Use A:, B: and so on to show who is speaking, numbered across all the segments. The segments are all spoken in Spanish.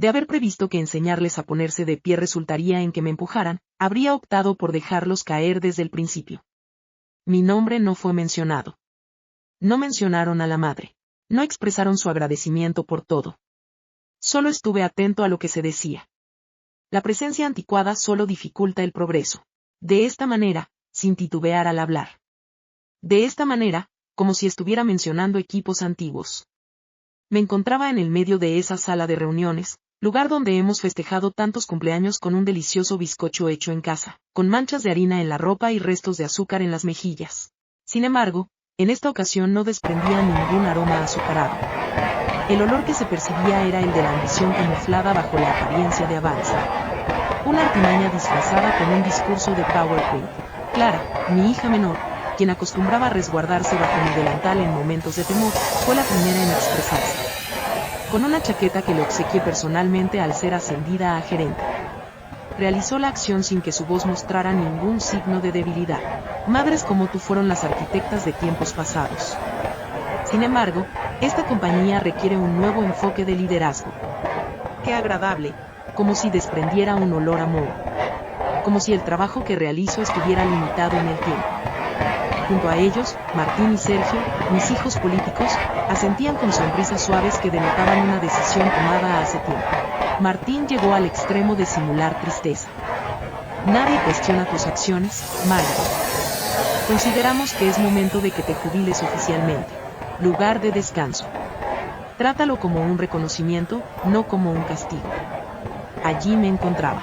A: De haber previsto que enseñarles a ponerse de pie resultaría en que me empujaran, habría optado por dejarlos caer desde el principio. Mi nombre no fue mencionado. No mencionaron a la madre. No expresaron su agradecimiento por todo. Solo estuve atento a lo que se decía. La presencia anticuada solo dificulta el progreso. De esta manera, sin titubear al hablar. De esta manera, como si estuviera mencionando equipos antiguos. Me encontraba en el medio de esa sala de reuniones, lugar donde hemos festejado tantos cumpleaños con un delicioso bizcocho hecho en casa, con manchas de harina en la ropa y restos de azúcar en las mejillas. Sin embargo, en esta ocasión no desprendía ningún aroma azucarado. El olor que se percibía era el de la ambición camuflada bajo la apariencia de avance. Una artimaña disfrazada con un discurso de PowerPoint. Clara, mi hija menor, quien acostumbraba a resguardarse bajo mi delantal en momentos de temor, fue la primera en expresarse. Con una chaqueta que le obsequié personalmente al ser ascendida a gerente. Realizó la acción sin que su voz mostrara ningún signo de debilidad. Madres como tú fueron las arquitectas de tiempos pasados. Sin embargo, esta compañía requiere un nuevo enfoque de liderazgo. Qué agradable, como si desprendiera un olor a moho. Como si el trabajo que realizo estuviera limitado en el tiempo. Junto a ellos, Martín y Sergio, mis hijos políticos, asentían con sonrisas suaves que denotaban una decisión tomada hace tiempo. Martín llegó al extremo de simular tristeza. Nadie cuestiona tus acciones, Margaret. Consideramos que es momento de que te jubiles oficialmente. Lugar de descanso. Trátalo como un reconocimiento, no como un castigo. Allí me encontraba.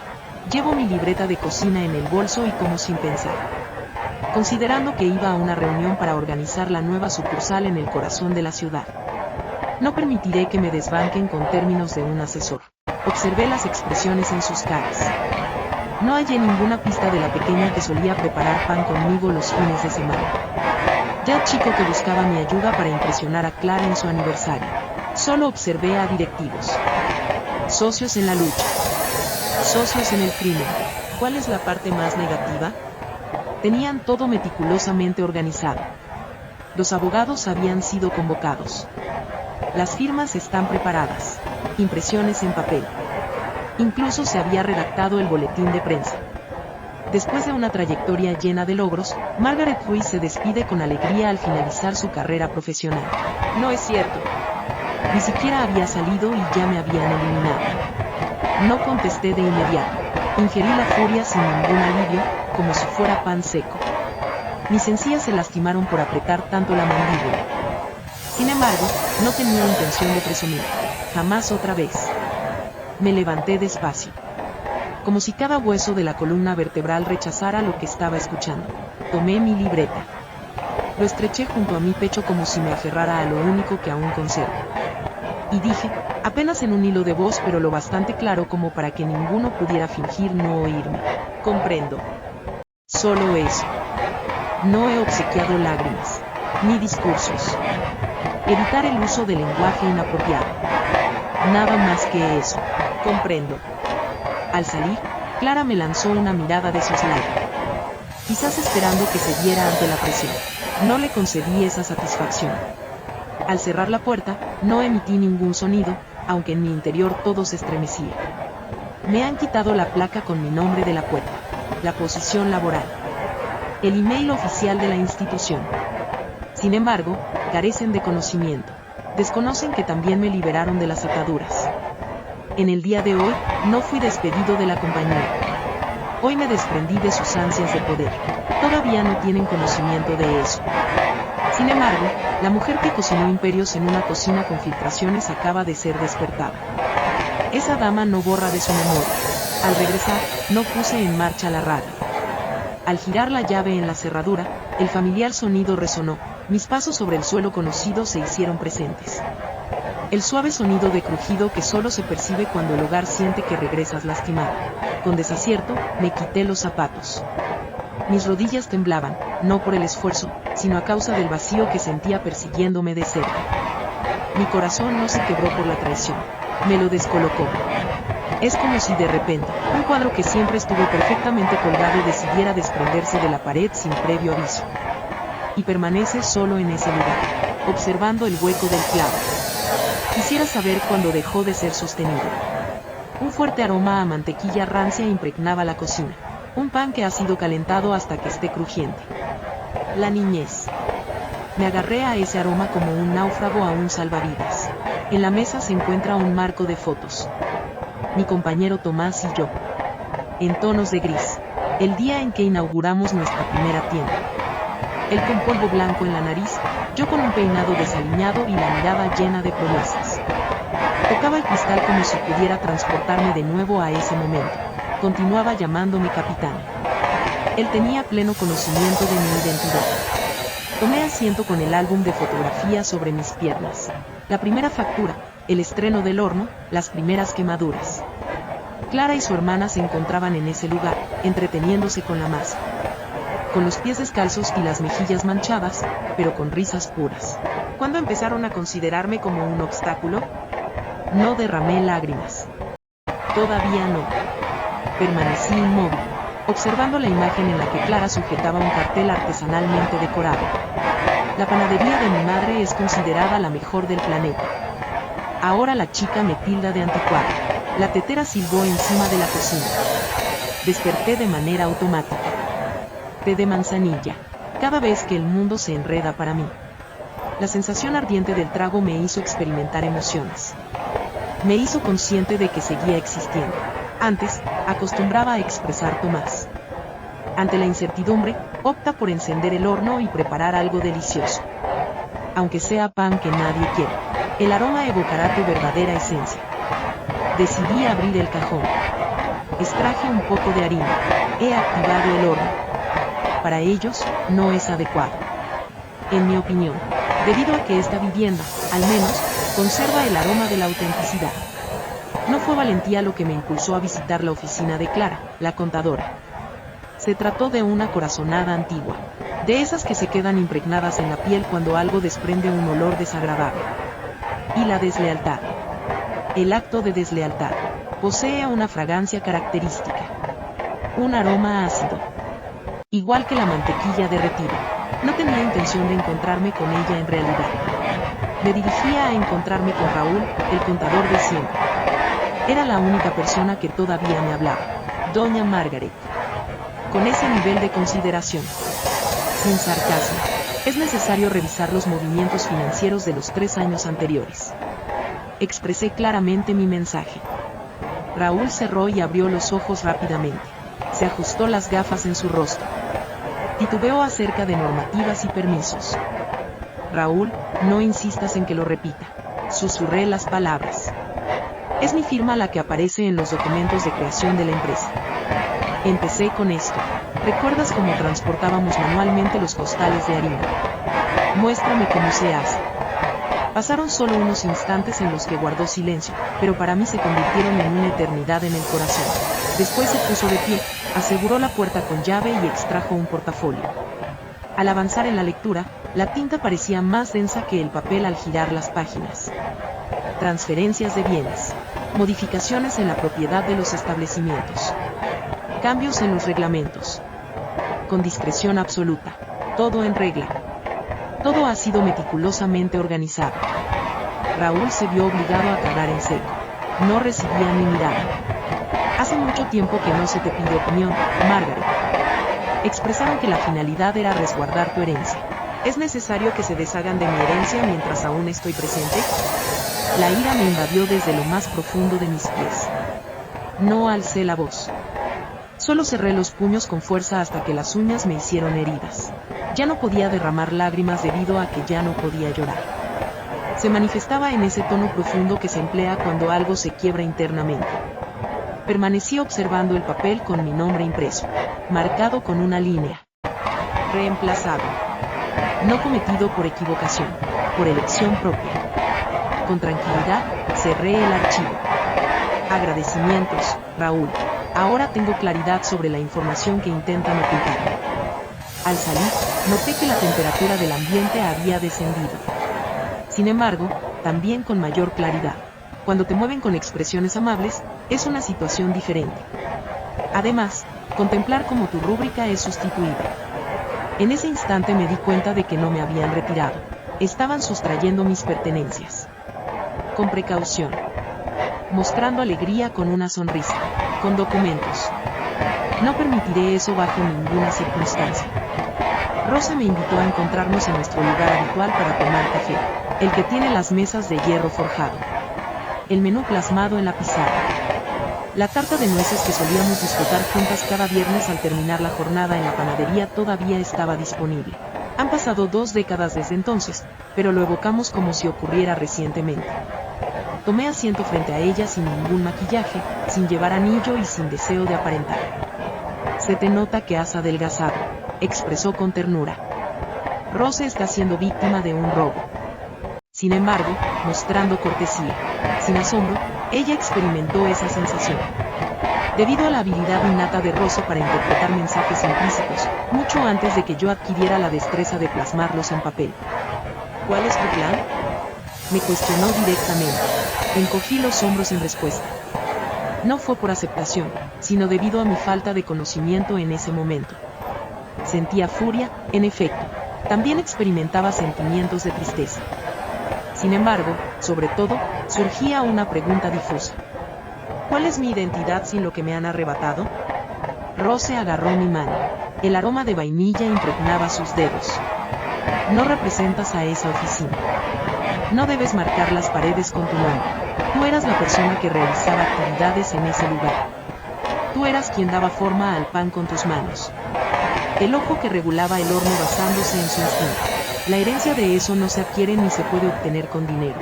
A: Llevo mi libreta de cocina en el bolso y como sin pensar. Considerando que iba a una reunión para organizar la nueva sucursal en el corazón de la ciudad. No permitiré que me desbanquen con términos de un asesor. Observé las expresiones en sus caras. No hallé ninguna pista de la pequeña que solía preparar pan conmigo los fines de semana. Ya chico que buscaba mi ayuda para impresionar a Clara en su aniversario. Solo observé a directivos. Socios en la lucha. Socios en el crimen. ¿Cuál es la parte más negativa? Tenían todo meticulosamente organizado. Los abogados habían sido convocados. Las firmas están preparadas. Impresiones en papel. Incluso se había redactado el boletín de prensa. Después de una trayectoria llena de logros, Margaret Ruiz se despide con alegría al finalizar su carrera profesional. No es cierto. Ni siquiera había salido y ya me habían eliminado. No contesté de inmediato. Ingerí la furia sin ningún alivio, como si fuera pan seco. Mis encías se lastimaron por apretar tanto la mandíbula. Sin embargo, no tenía intención de presumir. Jamás otra vez. Me levanté despacio. Como si cada hueso de la columna vertebral rechazara lo que estaba escuchando. Tomé mi libreta. Lo estreché junto a mi pecho como si me aferrara a lo único que aún conservo. Y dije, apenas en un hilo de voz pero lo bastante claro como para que ninguno pudiera fingir no oírme. Comprendo. Solo eso. No he obsequiado lágrimas, ni discursos. Evitar el uso de lenguaje inapropiado. Nada más que eso. Comprendo. Al salir, Clara me lanzó una mirada de soslayo. Quizás esperando que se diera ante la presión. No le concedí esa satisfacción. Al cerrar la puerta, no emití ningún sonido, aunque en mi interior todo se estremecía. Me han quitado la placa con mi nombre de la puerta. La posición laboral. El email oficial de la institución. Sin embargo, carecen de conocimiento. Desconocen que también me liberaron de las ataduras. En el día de hoy, no fui despedido de la compañía. Hoy me desprendí de sus ansias de poder. Todavía no tienen conocimiento de eso. Sin embargo, la mujer que cocinó imperios en una cocina con filtraciones acaba de ser despertada. Esa dama no borra de su memoria. Al regresar, no puse en marcha la radio. Al girar la llave en la cerradura, el familiar sonido resonó. Mis pasos sobre el suelo conocido se hicieron presentes. El suave sonido de crujido que solo se percibe cuando el hogar siente que regresas lastimado. Con desacierto, me quité los zapatos. Mis rodillas temblaban, no por el esfuerzo, sino a causa del vacío que sentía persiguiéndome de cerca. Mi corazón no se quebró por la traición. Me lo descolocó. Es como si de repente, un cuadro que siempre estuvo perfectamente colgado decidiera desprenderse de la pared sin previo aviso. Y permanece solo en ese lugar, observando el hueco del clavo. Quisiera saber cuándo dejó de ser sostenido. Un fuerte aroma a mantequilla rancia impregnaba la cocina. Un pan que ha sido calentado hasta que esté crujiente. La niñez. Me agarré a ese aroma como un náufrago a un salvavidas. En la mesa se encuentra un marco de fotos. Mi compañero Tomás y yo. En tonos de gris. El día en que inauguramos nuestra primera tienda. Él con polvo blanco en la nariz, yo con un peinado desaliñado y la mirada llena de promesas. Tocaba el cristal como si pudiera transportarme de nuevo a ese momento. Continuaba llamándome capitán. Él tenía pleno conocimiento de mi identidad. Tomé asiento con el álbum de fotografías sobre mis piernas. La primera factura, el estreno del horno, las primeras quemaduras. Clara y su hermana se encontraban en ese lugar, entreteniéndose con la masa. Con los pies descalzos y las mejillas manchadas, pero con risas puras. ¿Cuándo empezaron a considerarme como un obstáculo? No derramé lágrimas. Todavía no. Permanecí inmóvil, observando la imagen en la que Clara sujetaba un cartel artesanalmente decorado. La panadería de mi madre es considerada la mejor del planeta. Ahora la chica me tilda de anticuada. La tetera silbó encima de la cocina. Desperté de manera automática. Té de manzanilla. Cada vez que el mundo se enreda para mí. La sensación ardiente del trago me hizo experimentar emociones. Me hizo consciente de que seguía existiendo. Antes, acostumbraba a expresar Tomás. Ante la incertidumbre, opta por encender el horno y preparar algo delicioso. Aunque sea pan que nadie quiere, el aroma evocará tu verdadera esencia. Decidí abrir el cajón. Extraje un poco de harina. He activado el horno. Para ellos, no es adecuado. En mi opinión, debido a que esta vivienda, al menos, conserva el aroma de la autenticidad. No fue valentía lo que me impulsó a visitar la oficina de Clara, la contadora. Se trató de una corazonada antigua, de esas que se quedan impregnadas en la piel cuando algo desprende un olor desagradable. Y la deslealtad. El acto de deslealtad posee una fragancia característica. Un aroma ácido. Igual que la mantequilla derretida. No tenía intención de encontrarme con ella en realidad. Me dirigía a encontrarme con Raúl, el contador de siempre. Era la única persona que todavía me hablaba. Doña Margaret. Con ese nivel de consideración. Sin sarcasmo. Es necesario revisar los movimientos financieros de los 3 años anteriores. Expresé claramente mi mensaje. Raúl cerró y abrió los ojos rápidamente. Se ajustó las gafas en su rostro. Titubeó acerca de normativas y permisos. Raúl, no insistas en que lo repita. Susurré las palabras. Es mi firma la que aparece en los documentos de creación de la empresa. Empecé con esto. ¿Recuerdas cómo transportábamos manualmente los costales de harina? Muéstrame cómo se hace. Pasaron solo unos instantes en los que guardó silencio, pero para mí se convirtieron en una eternidad en el corazón. Después se puso de pie, aseguró la puerta con llave y extrajo un portafolio. Al avanzar en la lectura, la tinta parecía más densa que el papel al girar las páginas. Transferencias de bienes. Modificaciones en la propiedad de los establecimientos. Cambios en los reglamentos. Con discreción absoluta. Todo en regla. Todo ha sido meticulosamente organizado. Raúl se vio obligado a tragar en seco. No recibía mi mirada. Hace mucho tiempo que no se te pide opinión, Margaret. Expresaron que la finalidad era resguardar tu herencia. ¿Es necesario que se deshagan de mi herencia mientras aún estoy presente? La ira me invadió desde lo más profundo de mis pies. No alcé la voz. Solo cerré los puños con fuerza hasta que las uñas me hicieron heridas. Ya no podía derramar lágrimas debido a que ya no podía llorar. Se manifestaba en ese tono profundo que se emplea cuando algo se quiebra internamente. Permanecí observando el papel con mi nombre impreso, marcado con una línea. Reemplazado. No cometido por equivocación, por elección propia. Con tranquilidad, cerré el archivo. Agradecimientos, Raúl. Ahora tengo claridad sobre la información que intentan ocultarme. Al salir, noté que la temperatura del ambiente había descendido. Sin embargo, también con mayor claridad. Cuando te mueven con expresiones amables, es una situación diferente. Además, contemplar cómo tu rúbrica es sustituida. En ese instante me di cuenta de que no me habían retirado. Estaban sustrayendo mis pertenencias. Con precaución. mostrando alegría con una sonrisa. Con documentos. No permitiré eso bajo ninguna circunstancia. Rosa me invitó a encontrarnos en nuestro lugar habitual para tomar café, el que tiene las mesas de hierro forjado. El menú plasmado en la pizarra. La tarta de nueces que solíamos disfrutar juntas cada viernes al terminar la jornada en la panadería todavía estaba disponible. Han pasado 2 décadas desde entonces, pero lo evocamos como si ocurriera recientemente. Tomé asiento frente a ella sin ningún maquillaje, sin llevar anillo y sin deseo de aparentar. Se te nota que has adelgazado, expresó con ternura. Rose está siendo víctima de un robo. Sin embargo, mostrando cortesía, sin asombro, ella experimentó esa sensación. Debido a la habilidad innata de Rose para interpretar mensajes implícitos, mucho antes de que yo adquiriera la destreza de plasmarlos en papel. ¿Cuál es tu plan?, me cuestionó directamente. Encogí los hombros en respuesta. No fue por aceptación, sino debido a mi falta de conocimiento en ese momento. Sentía furia, en efecto. También experimentaba sentimientos de tristeza. Sin embargo, sobre todo, surgía una pregunta difusa. ¿Cuál es mi identidad sin lo que me han arrebatado? Rose agarró mi mano. El aroma de vainilla impregnaba sus dedos. No representas a esa oficina. No debes marcar las paredes con tu nombre. Tú eras la persona que realizaba actividades en ese lugar. Tú eras quien daba forma al pan con tus manos. El ojo que regulaba el horno basándose en su instinto. La herencia de eso no se adquiere ni se puede obtener con dinero.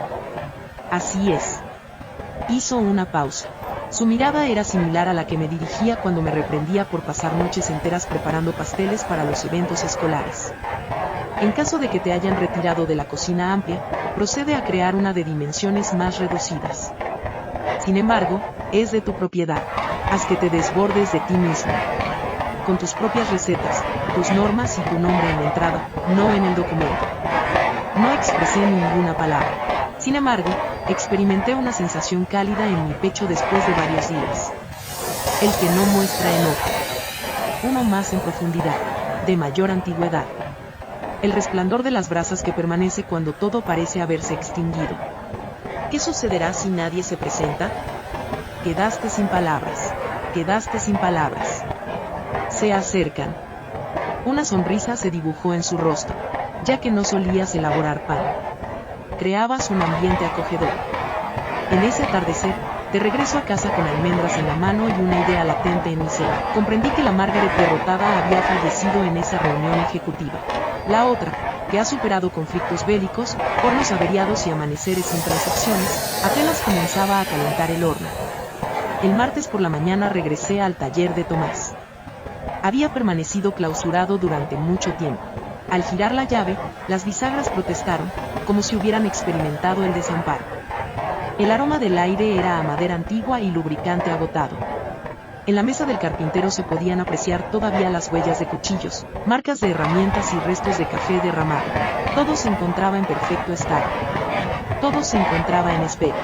A: Así es. Hizo una pausa. Su mirada era similar a la que me dirigía cuando me reprendía por pasar noches enteras preparando pasteles para los eventos escolares. En caso de que te hayan retirado de la cocina amplia, procede a crear una de dimensiones más reducidas. Sin embargo, es de tu propiedad. Haz que te desbordes de ti mismo. Con tus propias recetas, tus normas y tu nombre en la entrada, no en el documento. No expresé ninguna palabra. Sin embargo, experimenté una sensación cálida en mi pecho después de varios días. El que no muestra enojo. Uno más en profundidad, de mayor antigüedad. El resplandor de las brasas que permanece cuando todo parece haberse extinguido. ¿Qué sucederá si nadie se presenta? Quedaste sin palabras. Quedaste sin palabras. Se acercan. Una sonrisa se dibujó en su rostro, ya que no solías elaborar pan. Creabas un ambiente acogedor. En ese atardecer, de regreso a casa con almendras en la mano y una idea latente en mi ser, comprendí que la Margaret derrotada había fallecido en esa reunión ejecutiva. La otra, que ha superado conflictos bélicos, hornos averiados y amaneceres sin transacciones, apenas comenzaba a calentar el horno. El martes por la mañana regresé al taller de Tomás. Había permanecido clausurado durante mucho tiempo. Al girar la llave, las bisagras protestaron, como si hubieran experimentado el desamparo. El aroma del aire era a madera antigua y lubricante agotado. En la mesa del carpintero se podían apreciar todavía las huellas de cuchillos, marcas de herramientas y restos de café derramado. Todo se encontraba en perfecto estado. Todo se encontraba en espera.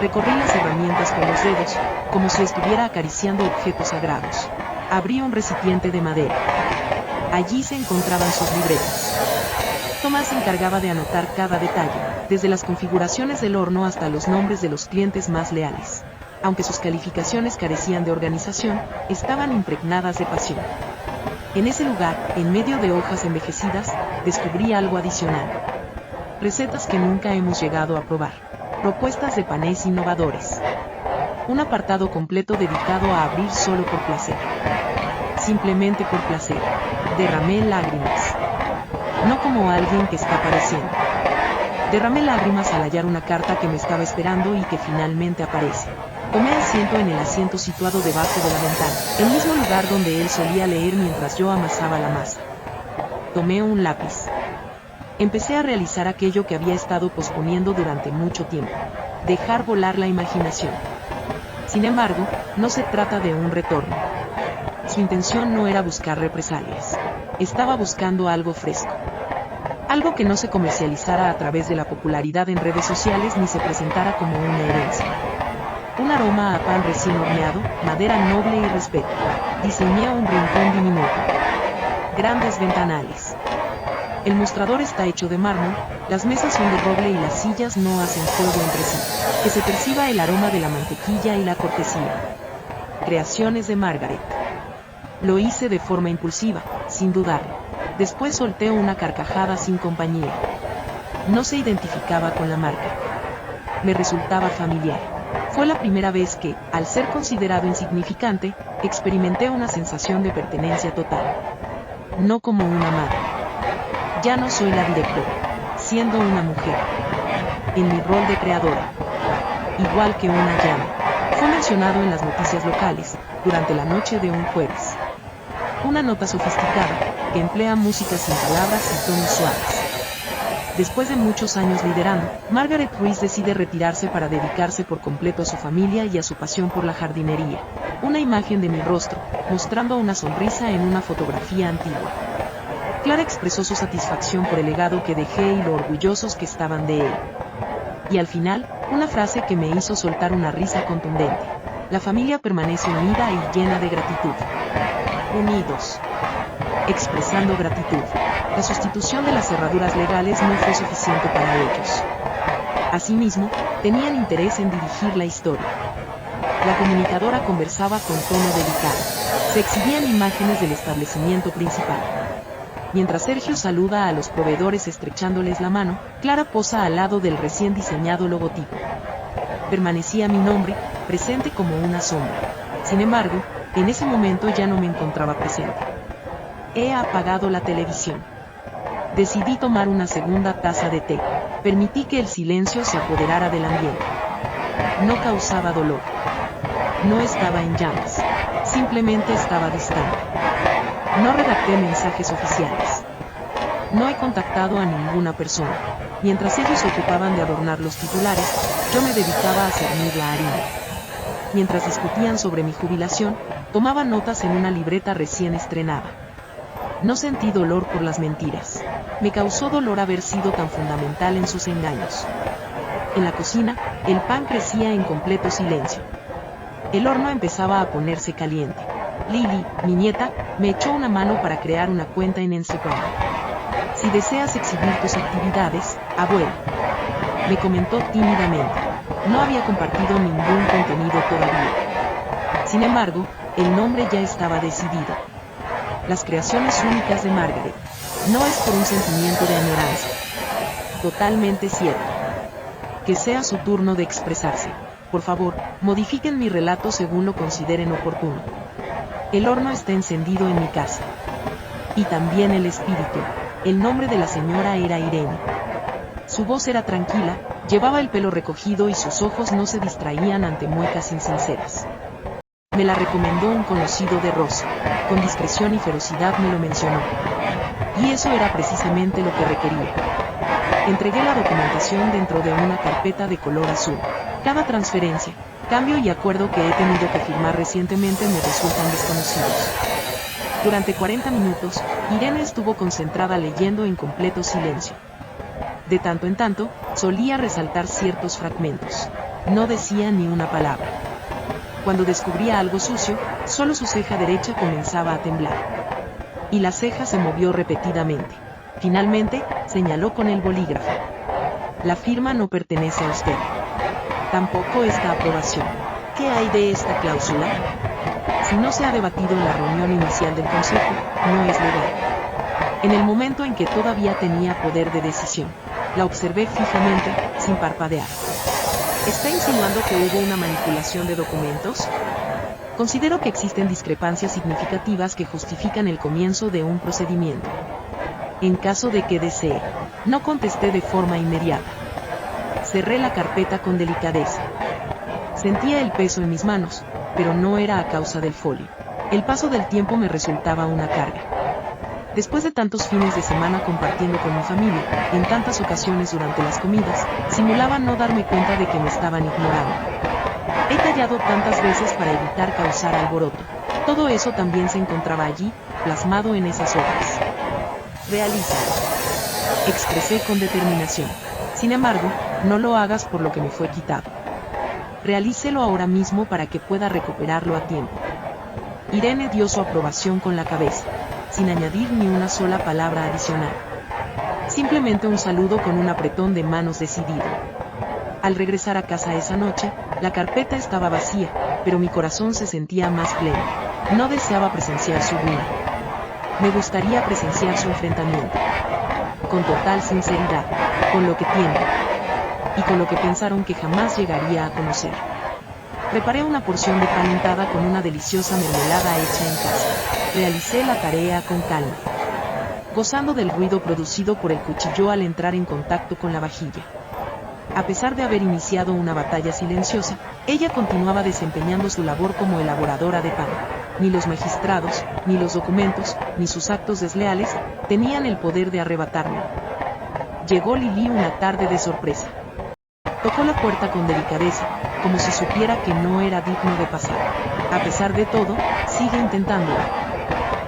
A: Recorrí las herramientas con los dedos, como si estuviera acariciando objetos sagrados. Abrí un recipiente de madera. Allí se encontraban sus libretas. Tomás se encargaba de anotar cada detalle, desde las configuraciones del horno hasta los nombres de los clientes más leales. Aunque sus calificaciones carecían de organización, estaban impregnadas de pasión. En ese lugar, en medio de hojas envejecidas, descubrí algo adicional. Recetas que nunca hemos llegado a probar. Propuestas de panés innovadores. Un apartado completo dedicado a abrir solo por placer. Simplemente por placer. Derramé lágrimas. No como alguien que está padeciendo. Derramé lágrimas al hallar una carta que me estaba esperando y que finalmente aparece. Tomé asiento en el asiento situado debajo de la ventana, el mismo lugar donde él solía leer mientras yo amasaba la masa. Tomé un lápiz. Empecé a realizar aquello que había estado posponiendo durante mucho tiempo. Dejar volar la imaginación. Sin embargo, no se trata de un retorno. Su intención no era buscar represalias. Estaba buscando algo fresco. Algo que no se comercializara a través de la popularidad en redes sociales ni se presentara como una herencia. Un aroma a pan recién horneado, madera noble y respeto. Diseñé un rincón diminuto. Grandes ventanales. El mostrador está hecho de mármol, las mesas son de roble y las sillas no hacen fuego entre sí. Que se perciba el aroma de la mantequilla y la cortesía. Creaciones de Margaret. Lo hice de forma impulsiva, sin dudarlo. Después solté una carcajada sin compañía. No se identificaba con la marca. Me resultaba familiar. Fue la primera vez que, al ser considerado insignificante, experimenté una sensación de pertenencia total. No como una madre. Ya no soy la directora, siendo una mujer. En mi rol de creadora. Igual que una llama. Fue mencionado en las noticias locales, durante la noche de un jueves. Una nota sofisticada, que emplea música sin palabras y tonos suaves. Después de muchos años liderando, Margaret Ruiz decide retirarse para dedicarse por completo a su familia y a su pasión por la jardinería. Una imagen de mi rostro, mostrando una sonrisa en una fotografía antigua. Clara expresó su satisfacción por el legado que dejé y lo orgullosos que estaban de él. Y al final, una frase que me hizo soltar una risa contundente. La familia permanece unida y llena de gratitud. Unidos. Expresando gratitud. La sustitución de las cerraduras legales no fue suficiente para ellos. Asimismo, tenían interés en dirigir la historia. La comunicadora conversaba con tono delicado. Se exhibían imágenes del establecimiento principal. Mientras Sergio saluda a los proveedores estrechándoles la mano, Clara posa al lado del recién diseñado logotipo. Permanecía mi nombre, presente como una sombra. Sin embargo, en ese momento ya no me encontraba presente. He apagado la televisión. Decidí tomar una segunda taza de té. Permití que el silencio se apoderara del ambiente. No causaba dolor. No estaba en llamas. Simplemente estaba distante. No redacté mensajes oficiales. No he contactado a ninguna persona. Mientras ellos se ocupaban de adornar los titulares, yo me dedicaba a cernir la harina. Mientras discutían sobre mi jubilación, tomaba notas en una libreta recién estrenada. No sentí dolor por las mentiras. Me causó dolor haber sido tan fundamental en sus engaños. En la cocina, el pan crecía en completo silencio. El horno empezaba a ponerse caliente. Lily, mi nieta, me echó una mano para crear una cuenta en Instagram. Si deseas exhibir tus actividades, abuela, me comentó tímidamente. No había compartido ningún contenido todavía. Sin embargo, el nombre ya estaba decidido. Las creaciones únicas de Margaret. No es por un sentimiento de añoranza. Totalmente cierto. Que sea su turno de expresarse. Por favor, modifiquen mi relato según lo consideren oportuno. El horno está encendido en mi casa. Y también el espíritu. El nombre de la señora era Irene. Su voz era tranquila, llevaba el pelo recogido y sus ojos no se distraían ante muecas insinceras. Me la recomendó un conocido de Rosa. Con discreción y ferocidad me lo mencionó. Y eso era precisamente lo que requería. Entregué la documentación dentro de una carpeta de color azul. Cada transferencia, cambio y acuerdo que he tenido que firmar recientemente me resultan desconocidos. Durante 40 minutos, Irene estuvo concentrada leyendo en completo silencio. De tanto en tanto, solía resaltar ciertos fragmentos. No decía ni una palabra. Cuando descubría algo sucio, solo su ceja derecha comenzaba a temblar. Y la ceja se movió repetidamente. Finalmente, señaló con el bolígrafo. La firma no pertenece a usted. Tampoco esta aprobación. ¿Qué hay de esta cláusula? Si no se ha debatido en la reunión inicial del Consejo, no es legal. En el momento en que todavía tenía poder de decisión, la observé fijamente, sin parpadear. ¿Está insinuando que hubo una manipulación de documentos? Considero que existen discrepancias significativas que justifican el comienzo de un procedimiento. En caso de que desee, no contesté de forma inmediata. Cerré la carpeta con delicadeza. Sentía el peso en mis manos, pero no era a causa del folio. El paso del tiempo me resultaba una carga. Después de tantos fines de semana compartiendo con mi familia, en tantas ocasiones durante las comidas, simulaba no darme cuenta de que me estaban ignorando. He callado tantas veces para evitar causar alboroto. Todo eso también se encontraba allí, plasmado en esas hojas. Realízalo. Expresé con determinación. Sin embargo, no lo hagas por lo que me fue quitado. Realícelo ahora mismo para que pueda recuperarlo a tiempo. Irene dio su aprobación con la cabeza, sin añadir ni una sola palabra adicional. Simplemente un saludo con un apretón de manos decidido. Al regresar a casa esa noche, la carpeta estaba vacía, pero mi corazón se sentía más pleno. No deseaba presenciar su ruina. Me gustaría presenciar su enfrentamiento. Con total sinceridad, con lo que tienen, y con lo que pensaron que jamás llegaría a conocer. Preparé una porción de pan untada con una deliciosa mermelada hecha en casa. Realicé la tarea con calma, gozando del ruido producido por el cuchillo al entrar en contacto con la vajilla. A pesar de haber iniciado una batalla silenciosa, ella continuaba desempeñando su labor como elaboradora de pan. Ni los magistrados, ni los documentos, ni sus actos desleales, tenían el poder de arrebatarme. Llegó Lili una tarde de sorpresa. Tocó la puerta con delicadeza, como si supiera que no era digno de pasar. A pesar de todo, sigue intentándolo.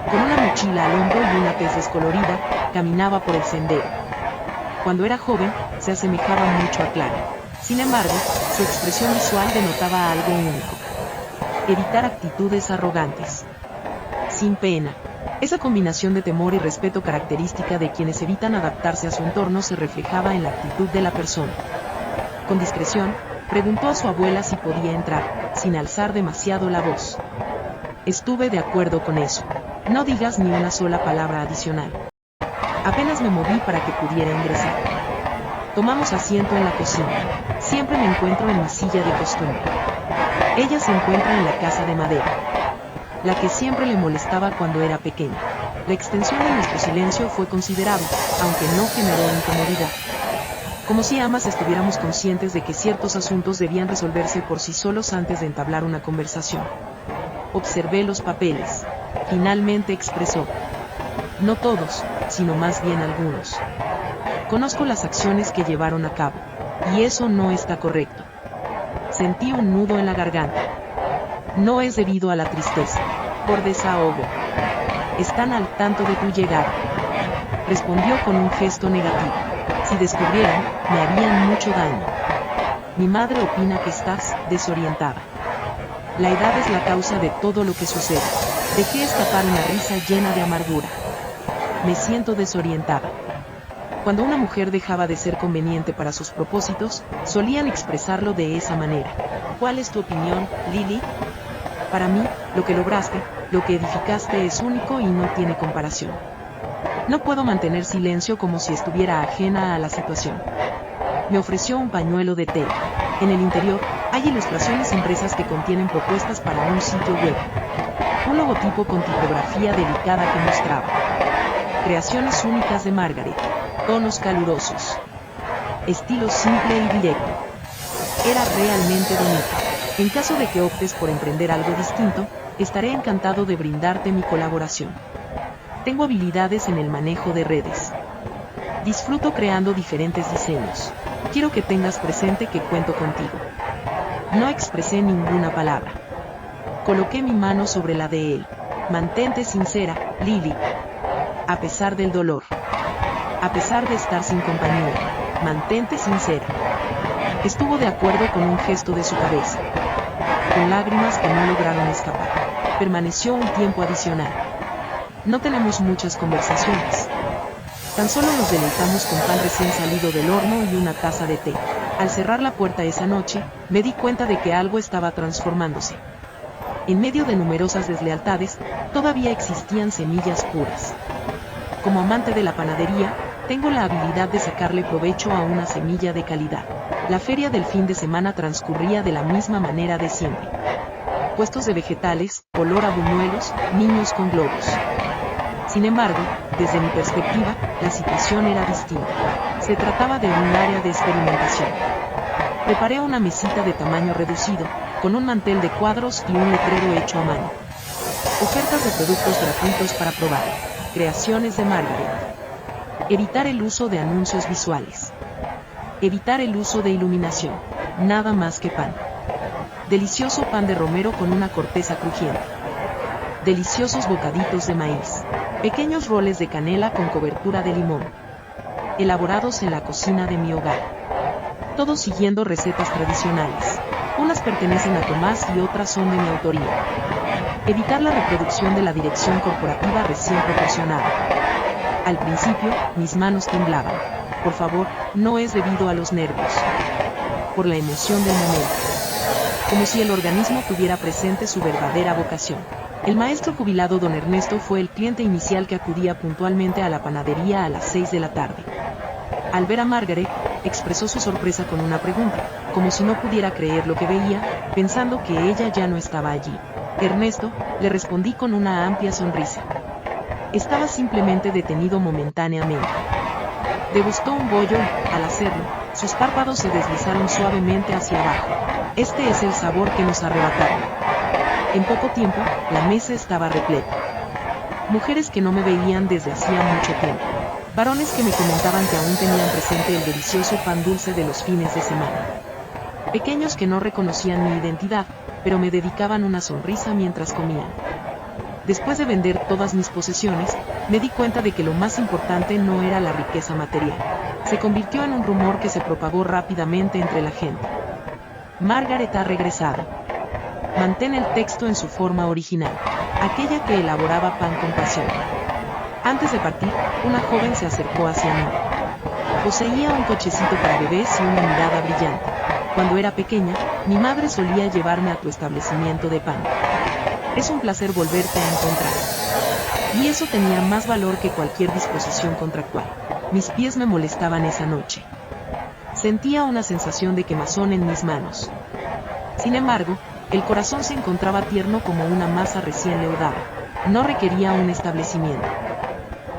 A: Con una mochila al hombro y una tez descolorida, caminaba por el sendero. Cuando era joven, se asemejaba mucho a Clara. Sin embargo, su expresión visual denotaba algo único. Evitar actitudes arrogantes. Sin pena. Esa combinación de temor y respeto característica de quienes evitan adaptarse a su entorno se reflejaba en la actitud de la persona. Con discreción, preguntó a su abuela si podía entrar, sin alzar demasiado la voz. Estuve de acuerdo con eso. No digas ni una sola palabra adicional. Apenas me moví para que pudiera ingresar. Tomamos asiento en la cocina. Siempre me encuentro en mi silla de costumbre. Ella se encuentra en la casa de madera, la que siempre le molestaba cuando era pequeña. La extensión de nuestro silencio fue considerable, aunque no generó incomodidad. Como si ambas estuviéramos conscientes de que ciertos asuntos debían resolverse por sí solos antes de entablar una conversación. Observé los papeles. Finalmente expresó. No todos, sino más bien algunos. Conozco las acciones que llevaron a cabo, y eso no está correcto. Sentí un nudo en la garganta. No es debido a la tristeza, por desahogo. Están al tanto de tu llegada. Respondió con un gesto negativo. Si descubrieran, me harían mucho daño. Mi madre opina que estás desorientada. La edad es la causa de todo lo que sucede. Dejé escapar una risa llena de amargura. Me siento desorientada. Cuando una mujer dejaba de ser conveniente para sus propósitos, solían expresarlo de esa manera. ¿Cuál es tu opinión, Lili? Para mí, lo que lograste, lo que edificaste es único y no tiene comparación. No puedo mantener silencio como si estuviera ajena a la situación. Me ofreció un pañuelo de tela. En el interior, hay ilustraciones impresas que contienen propuestas para un sitio web. Un logotipo con tipografía delicada que mostraba. Creaciones únicas de Margaret. Tonos calurosos. Estilo simple y directo. Era realmente bonito. En caso de que optes por emprender algo distinto, estaré encantado de brindarte mi colaboración. Tengo habilidades en el manejo de redes. Disfruto creando diferentes diseños. Quiero que tengas presente que cuento contigo. No expresé ninguna palabra. Coloqué mi mano sobre la de él. Mantente sincera, Lili. A pesar del dolor. A pesar de estar sin compañía, mantente sincera. Estuvo de acuerdo con un gesto de su cabeza. Con lágrimas que no lograron escapar. Permaneció un tiempo adicional. No tenemos muchas conversaciones. Tan solo nos deleitamos con pan recién salido del horno y una taza de té. Al cerrar la puerta esa noche, me di cuenta de que algo estaba transformándose. En medio de numerosas deslealtades, todavía existían semillas puras. Como amante de la panadería, tengo la habilidad de sacarle provecho a una semilla de calidad. La feria del fin de semana transcurría de la misma manera de siempre. Puestos de vegetales, olor a buñuelos, niños con globos. Sin embargo, desde mi perspectiva, la situación era distinta. Se trataba de un área de experimentación. Preparé una mesita de tamaño reducido, con un mantel de cuadros y un letrero hecho a mano. Ofertas de productos gratuitos para probar. Creaciones de Margaret. Evitar el uso de anuncios visuales. Evitar el uso de iluminación. Nada más que pan. Delicioso pan de romero con una corteza crujiente. Deliciosos bocaditos de maíz. Pequeños roles de canela con cobertura de limón. Elaborados en la cocina de mi hogar. Todos siguiendo recetas tradicionales. Unas pertenecen a Tomás y otras son de mi autoría. Evitar la reproducción de la dirección corporativa recién proporcionada. Al principio, mis manos temblaban. Por favor, no es debido a los nervios. Por la emoción del momento. Como si el organismo tuviera presente su verdadera vocación. El maestro jubilado don Ernesto fue el cliente inicial que acudía puntualmente a la panadería a las 6 de la tarde. Al ver a Margaret, expresó su sorpresa con una pregunta, como si no pudiera creer lo que veía, pensando que ella ya no estaba allí. Ernesto, le respondí con una amplia sonrisa. Estaba simplemente detenido momentáneamente. Degustó un bollo y, al hacerlo, sus párpados se deslizaron suavemente hacia abajo. Este es el sabor que nos arrebataron. En poco tiempo, la mesa estaba repleta. Mujeres que no me veían desde hacía mucho tiempo. Varones que me comentaban que aún tenían presente el delicioso pan dulce de los fines de semana. Pequeños que no reconocían mi identidad, pero me dedicaban una sonrisa mientras comían. Después de vender todas mis posesiones, me di cuenta de que lo más importante no era la riqueza material. Se convirtió en un rumor que se propagó rápidamente entre la gente. Margaret ha regresado. Mantén el texto en su forma original, aquella que elaboraba pan con pasión. Antes de partir, una joven se acercó hacia mí. Poseía un cochecito para bebés y una mirada brillante. Cuando era pequeña, mi madre solía llevarme a tu establecimiento de pan. Es un placer volverte a encontrar. Y eso tenía más valor que cualquier disposición contractual. Mis pies me molestaban esa noche. Sentía una sensación de quemazón en mis manos. Sin embargo, el corazón se encontraba tierno como una masa recién leudada. No requería un establecimiento.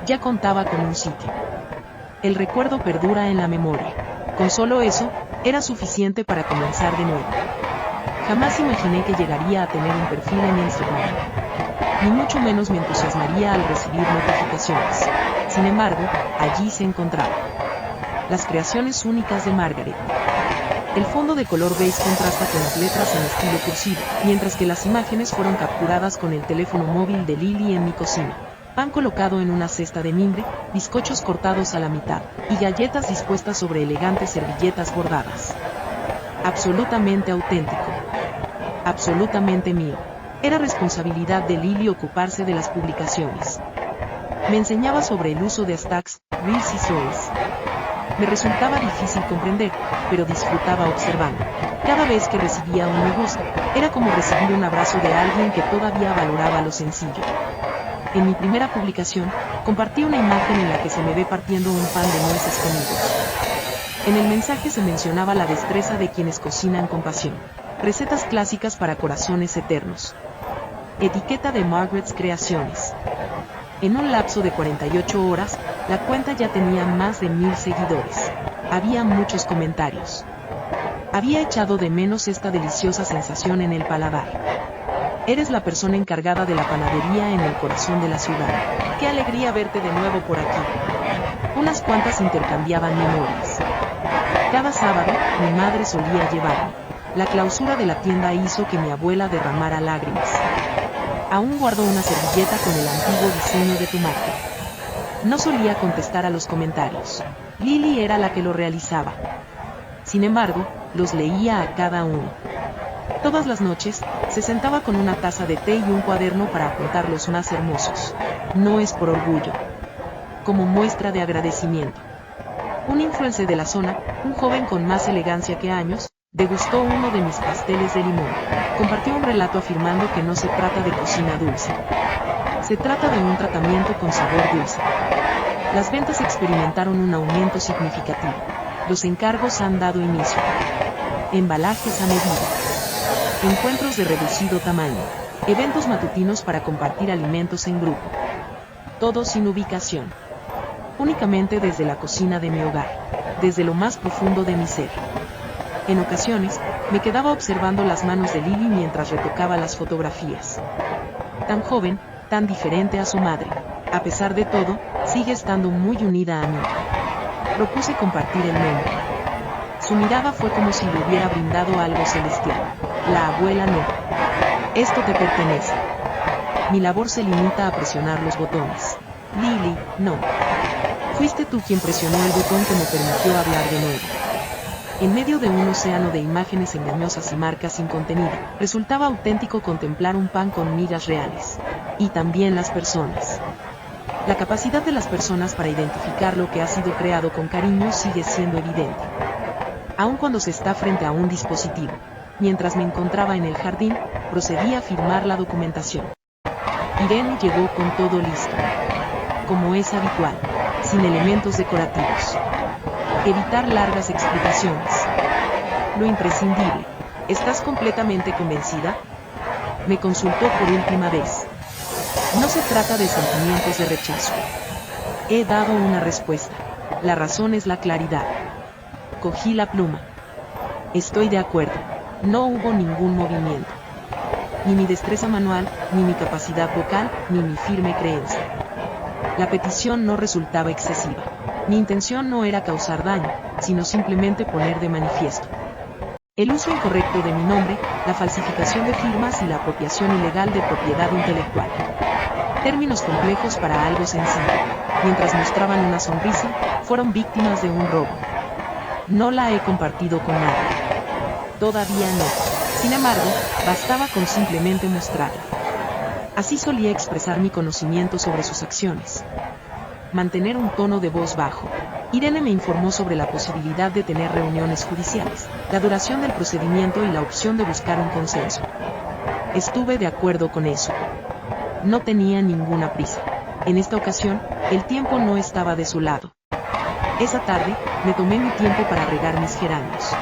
A: Ya contaba con un sitio. El recuerdo perdura en la memoria. Con solo eso, era suficiente para comenzar de nuevo. Jamás imaginé que llegaría a tener un perfil en Instagram. Ni mucho menos me entusiasmaría al recibir notificaciones. Sin embargo, allí se encontraba. Las creaciones únicas de Margaret. El fondo de color beige contrasta con las letras en estilo cursivo, mientras que las imágenes fueron capturadas con el teléfono móvil de Lily en mi cocina. Pan colocado en una cesta de mimbre, bizcochos cortados a la mitad, y galletas dispuestas sobre elegantes servilletas bordadas. Absolutamente auténtico. Absolutamente mío. Era responsabilidad de Lily ocuparse de las publicaciones. Me enseñaba sobre el uso de hashtags, reels y stories. Me resultaba difícil comprender, pero disfrutaba observando. Cada vez que recibía un me gusta, era como recibir un abrazo de alguien que todavía valoraba lo sencillo. En mi primera publicación, compartí una imagen en la que se me ve partiendo un pan de nueces con higos. En el mensaje se mencionaba la destreza de quienes cocinan con pasión. Recetas clásicas para corazones eternos. Etiqueta de Margaret's Creaciones. En un lapso de 48 horas, la cuenta ya tenía más de 1000 seguidores. Había muchos comentarios. Había echado de menos esta deliciosa sensación en el paladar. Eres la persona encargada de la panadería en el corazón de la ciudad. ¡Qué alegría verte de nuevo por aquí! Unas cuantas intercambiaban memorias. Cada sábado, mi madre solía llevarme. La clausura de la tienda hizo que mi abuela derramara lágrimas. Aún guardo una servilleta con el antiguo diseño de tu marca. No solía contestar a los comentarios. Lily era la que lo realizaba. Sin embargo, los leía a cada uno. Todas las noches, se sentaba con una taza de té y un cuaderno para apuntar los más hermosos. No es por orgullo. Como muestra de agradecimiento. Un influencer de la zona, un joven con más elegancia que años, degustó uno de mis pasteles de limón. Compartió un relato afirmando que no se trata de cocina dulce. Se trata de un tratamiento con sabor dulce. Las ventas experimentaron un aumento significativo. Los encargos han dado inicio. Embalajes a medida. Encuentros de reducido tamaño. Eventos matutinos para compartir alimentos en grupo. Todo sin ubicación. Únicamente desde la cocina de mi hogar. Desde lo más profundo de mi ser. En ocasiones, me quedaba observando las manos de Lily mientras retocaba las fotografías. Tan joven, tan diferente a su madre. A pesar de todo, sigue estando muy unida a mí. Propuse compartir el nombre. Su mirada fue como si le hubiera brindado algo celestial. La abuela no. Esto te pertenece. Mi labor se limita a presionar los botones. Lily, no. Fuiste tú quien presionó el botón que me permitió hablar de nuevo. En medio de un océano de imágenes engañosas y marcas sin contenido, resultaba auténtico contemplar un pan con migas reales. Y también las personas. La capacidad de las personas para identificar lo que ha sido creado con cariño sigue siendo evidente. Aun cuando se está frente a un dispositivo. Mientras me encontraba en el jardín, procedí a firmar la documentación. Irene llegó con todo listo. Como es habitual, sin elementos decorativos. Evitar largas explicaciones. Lo imprescindible. ¿Estás completamente convencida? Me consultó por última vez. No se trata de sentimientos de rechazo. He dado una respuesta. La razón es la claridad. Cogí la pluma. Estoy de acuerdo. No hubo ningún movimiento. Ni mi destreza manual, ni mi capacidad vocal, ni mi firme creencia. La petición no resultaba excesiva. Mi intención no era causar daño, sino simplemente poner de manifiesto el uso incorrecto de mi nombre, la falsificación de firmas y la apropiación ilegal de propiedad intelectual. Términos complejos para algo sencillo. Mientras mostraban una sonrisa, fueron víctimas de un robo. No la he compartido con nadie. Todavía no. Sin embargo, bastaba con simplemente mostrarla. Así solía expresar mi conocimiento sobre sus acciones. Mantener un tono de voz bajo. Irene me informó sobre la posibilidad de tener reuniones judiciales, la duración del procedimiento y la opción de buscar un consenso. Estuve de acuerdo con eso. No tenía ninguna prisa. En esta ocasión, el tiempo no estaba de su lado. Esa tarde, me tomé mi tiempo para regar mis geranios.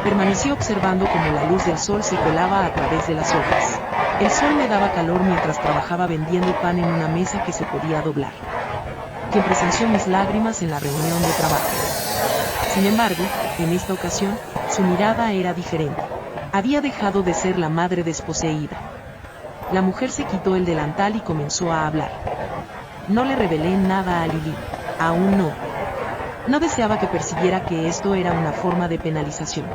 A: Permanecí observando cómo la luz del sol se colaba a través de las hojas. El sol me daba calor mientras trabajaba vendiendo pan en una mesa que se podía doblar. Quien presenció mis lágrimas en la reunión de trabajo. Sin embargo, en esta ocasión, su mirada era diferente. Había dejado de ser la madre desposeída. La mujer se quitó el delantal y comenzó a hablar. No le revelé nada a Lili. Aún no. No deseaba que percibiera que esto era una forma de penalización.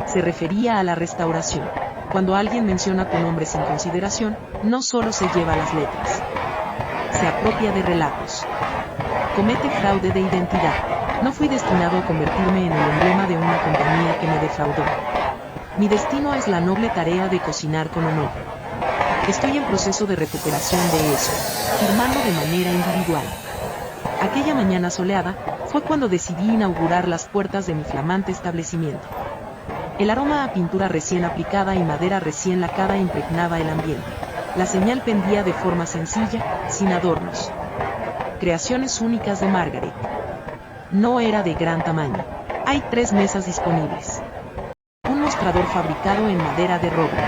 A: Se refería a la restauración. Cuando alguien menciona tu nombre sin consideración, no solo se lleva las letras. Se apropia de relatos. Comete fraude de identidad. No fui destinado a convertirme en el emblema de una compañía que me defraudó. Mi destino es la noble tarea de cocinar con honor. Estoy en proceso de recuperación de eso, firmando de manera individual. Aquella mañana soleada, fue cuando decidí inaugurar las puertas de mi flamante establecimiento. El aroma a pintura recién aplicada y madera recién lacada impregnaba el ambiente. La señal pendía de forma sencilla, sin adornos. Creaciones únicas de Margaret. No era de gran tamaño. Hay 3 mesas disponibles. Un mostrador fabricado en madera de roble.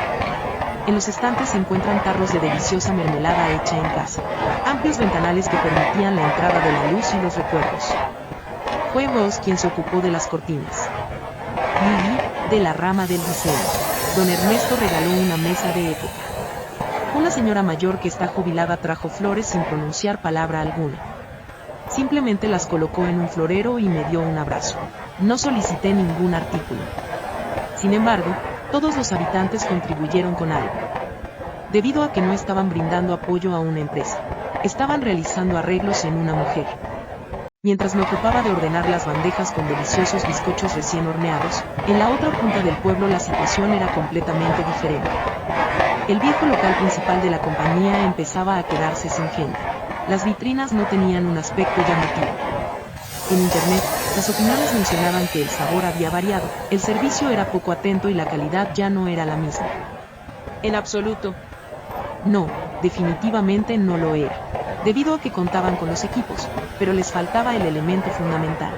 A: En los estantes se encuentran tarros de deliciosa mermelada hecha en casa. Amplios ventanales que permitían la entrada de la luz y los recuerdos. Fue Ross quien se ocupó de las cortinas. Lili, de la rama del diseño. Don Ernesto regaló una mesa de época. Una señora mayor que está jubilada trajo flores sin pronunciar palabra alguna. Simplemente las colocó en un florero y me dio un abrazo. No solicité ningún artículo. Sin embargo, todos los habitantes contribuyeron con algo. Debido a que no estaban brindando apoyo a una empresa, estaban realizando arreglos en una mujer. Mientras me ocupaba de ordenar las bandejas con deliciosos bizcochos recién horneados, en la otra punta del pueblo la situación era completamente diferente. El viejo local principal de la compañía empezaba a quedarse sin gente. Las vitrinas no tenían un aspecto llamativo. En internet, las opiniones mencionaban que el sabor había variado, el servicio era poco atento y la calidad ya no era la misma. En absoluto. No, definitivamente no lo era. Debido a que contaban con los equipos, pero les faltaba el elemento fundamental.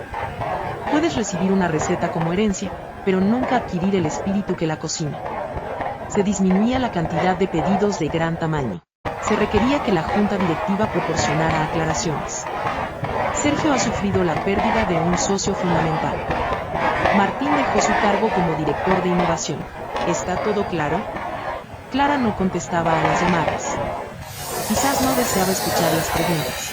A: Puedes recibir una receta como herencia, pero nunca adquirir el espíritu que la cocina. Se disminuía la cantidad de pedidos de gran tamaño. Se requería que la junta directiva proporcionara aclaraciones. Sergio ha sufrido la pérdida de un socio fundamental. Martín dejó su cargo como director de innovación. ¿Está todo claro? Clara no contestaba a las llamadas. Quizás no deseaba escuchar las preguntas.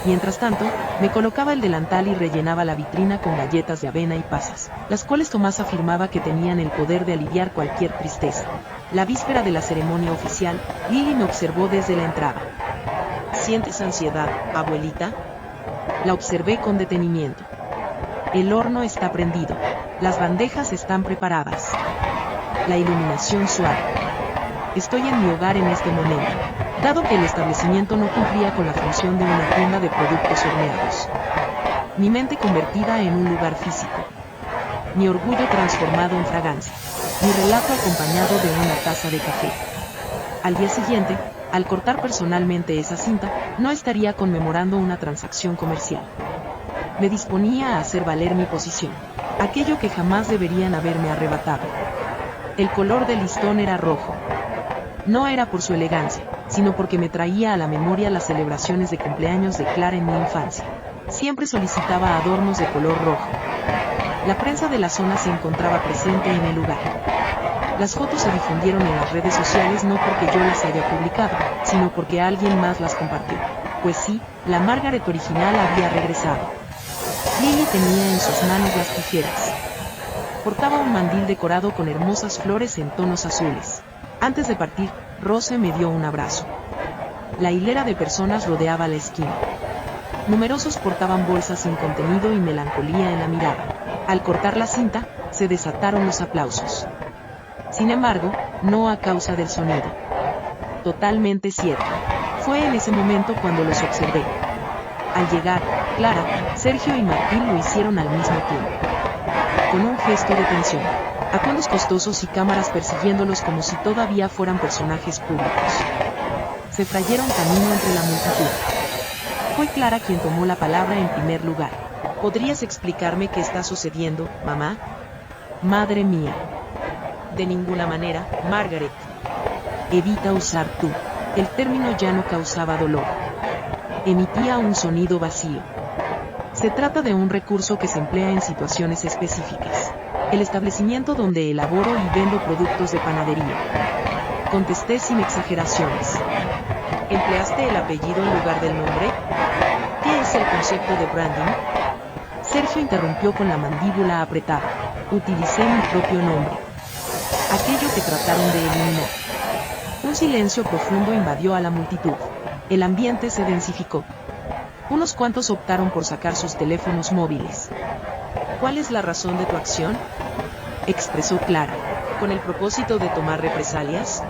A: Mientras tanto, me colocaba el delantal y rellenaba la vitrina con galletas de avena y pasas, las cuales Tomás afirmaba que tenían el poder de aliviar cualquier tristeza. La víspera de la ceremonia oficial, Lili me observó desde la entrada. ¿Sientes ansiedad, abuelita? La observé con detenimiento. El horno está prendido. Las bandejas están preparadas. La iluminación suave. Estoy en mi hogar en este momento. dado que el establecimiento no cumplía con la función de una tienda de productos horneados. Mi mente convertida en un lugar físico. Mi orgullo transformado en fragancia. Mi relato acompañado de una taza de café. Al día siguiente, al cortar personalmente esa cinta, no estaría conmemorando una transacción comercial. Me disponía a hacer valer mi posición, aquello que jamás deberían haberme arrebatado. El color del listón era rojo. No era por su elegancia, sino porque me traía a la memoria las celebraciones de cumpleaños de Clara en mi infancia. Siempre solicitaba adornos de color rojo. La prensa de la zona se encontraba presente en el lugar. Las fotos se difundieron en las redes sociales no porque yo las haya publicado, sino porque alguien más las compartió. Pues sí, la Margaret original había regresado. Lily tenía en sus manos las tijeras. Portaba un mandil decorado con hermosas flores en tonos azules. Antes de partir, Rose me dio un abrazo. La hilera de personas rodeaba la esquina. Numerosos portaban bolsas sin contenido y melancolía en la mirada. Al cortar la cinta, se desataron los aplausos. Sin embargo, no a causa del sonido. Totalmente cierto. Fue en ese momento cuando los observé. Al llegar, Clara, Sergio y Martín lo hicieron al mismo tiempo. Con un gesto de tensión. Atuendos costosos y cámaras persiguiéndolos como si todavía fueran personajes públicos. Se frayeron camino entre la multitud. Fue Clara quien tomó la palabra en primer lugar. ¿Podrías explicarme qué está sucediendo, mamá? Madre mía. De ninguna manera, Margaret. Evita usar tú. El término ya no causaba dolor. Emitía un sonido vacío. Se trata de un recurso que se emplea en situaciones específicas. El establecimiento donde elaboro y vendo productos de panadería. Contesté sin exageraciones. ¿Empleaste el apellido en lugar del nombre? ¿Qué es el concepto de branding? Sergio interrumpió con la mandíbula apretada. Utilicé mi propio nombre. Aquello que trataron de eliminar. Un silencio profundo invadió a la multitud. El ambiente se densificó. Unos cuantos optaron por sacar sus teléfonos móviles. ¿Cuál es la razón de tu acción?, expresó Clara. ¿Con el propósito de tomar represalias?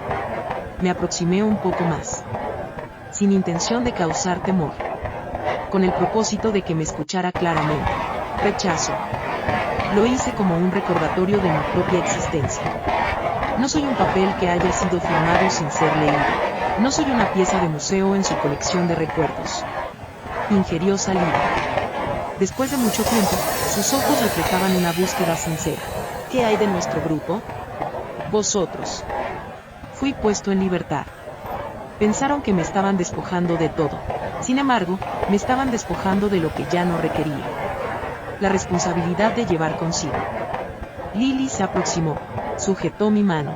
A: Me aproximé un poco más. Sin intención de causar temor. Con el propósito de que me escuchara claramente. Rechazo. Lo hice como un recordatorio de mi propia existencia. No soy un papel que haya sido firmado sin ser leído. No soy una pieza de museo en su colección de recuerdos. Ingirió saliva. Después de mucho tiempo, sus ojos reflejaban una búsqueda sincera. ¿Qué hay de nuestro grupo? Vosotros. Fui puesto en libertad. Pensaron que me estaban despojando de todo. Sin embargo, me estaban despojando de lo que ya no requería. La responsabilidad de llevar consigo. Lily se aproximó. Sujetó mi mano.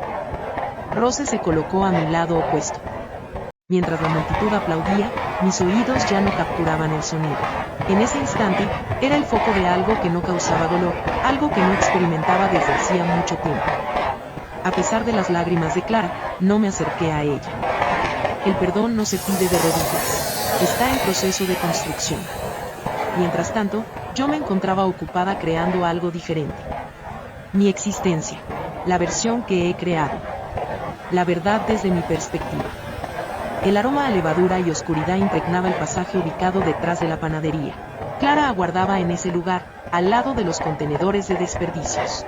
A: Rose se colocó a mi lado opuesto. Mientras la multitud aplaudía, mis oídos ya no capturaban el sonido. En ese instante, era el foco de algo que no causaba dolor, algo que no experimentaba desde hacía mucho tiempo. A pesar de las lágrimas de Clara, no me acerqué a ella. El perdón no se pide de rodillas. Está en proceso de construcción. Mientras tanto, yo me encontraba ocupada creando algo diferente. Mi existencia. La versión que he creado. La verdad desde mi perspectiva. El aroma a levadura y oscuridad impregnaba el pasaje ubicado detrás de la panadería. Clara aguardaba en ese lugar, al lado de los contenedores de desperdicios.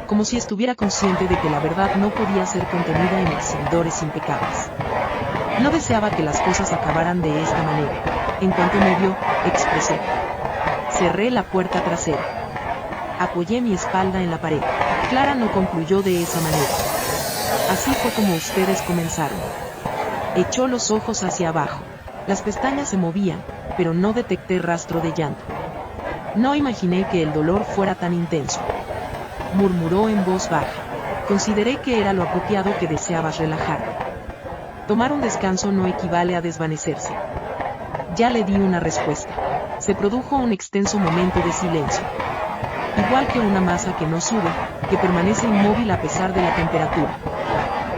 A: Como si estuviera consciente de que la verdad no podía ser contenida en exhibidores impecables. No deseaba que las cosas acabaran de esta manera. En cuanto me vio, expresé. Cerré la puerta trasera. Apoyé mi espalda en la pared. Clara no concluyó de esa manera. Así fue como ustedes comenzaron. Echó los ojos hacia abajo. Las pestañas se movían, pero no detecté rastro de llanto. No imaginé que el dolor fuera tan intenso. Murmuró en voz baja. Consideré que era lo apropiado que deseabas relajarte. Tomar un descanso no equivale a desvanecerse. Ya le di una respuesta. Se produjo un extenso momento de silencio. Igual que una masa que no sube, que permanece inmóvil a pesar de la temperatura.